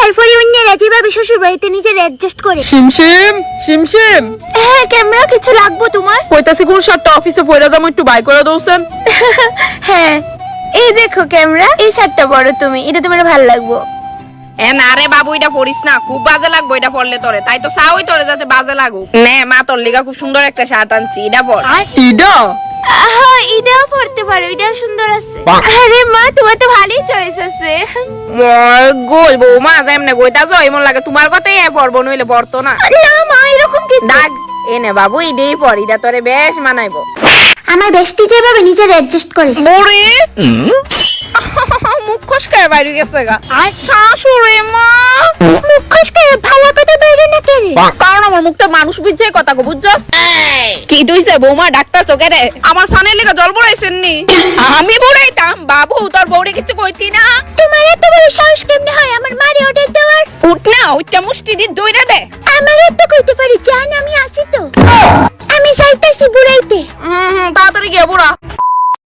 তারপরে অন্যরা যেভাবে শ্বশুর বাড়িতে নিজের অ্যাডজাস্ট করে। শিমশিম শিমশিম, হ্যাঁ ক্যামেরা, কিছু লাগবো তোমার? কইতাছি কোন শার্টটা অফিসে পরে যাবো, একটু বাই করে দৌছেন। হ্যাঁ এই দেখো ক্যামেরা, এই শার্টটা পরো তুমি, এটা তোমার ভালো লাগবো। এ না রে বাবু, এটা পরিস না, খুব বাজে লাগবো এটা পরলে তোরে। তাই তো চাওই তোরে যাতে বাজে লাগুক। নে মা, তোর লিগা খুব সুন্দর একটা শার্ট আনছি, এটা পর। ইডা হ্যাঁ এটাও পরতে পারো, এটাও সুন্দর আছে। আরে মা, তোমার তো ভালোই চয়েস আছে। গোল বৌমা যেমনে গইতা যাও এমন লাগে তোমার কথাই পরবো, নইলে পরতো না। না মা, এরকম কি দাগ এনে বাবু, ইডেই পর, এটা তোরে বেশ মানাইবো। আমার বেস্টি যেভাবে নিজের অ্যাডজাস্ট করে। বড়ি মুখ খসকায় বাইরে গেছে গা। শাশুড়ি মা, মুখ খসকে ভালো কথা বেরো না কেন? কারণ আমার মুখটা মানুষ বুঝছে কথা গো, বুঝছস? কি তুইছে বৌমা, ডাক্তার চোখে রে? আমার সানের লেগে জল বড়াইছেন নি? আমি বড়াইতাম বাবু, তোর বউরে কিছু কইতি না? তোমার এত বড় সাহস কেমনে হয় আমার মারে অর্ডার দেওয়ার? উঠ না, ওইটা মুষ্টি দি দইরা দে। আমার তো কইতে পারি, জান আমি আছি তো। আমি যাইতাছি বুড়াইতে। তাড়াতাড়ি গিয়ে বুড়া।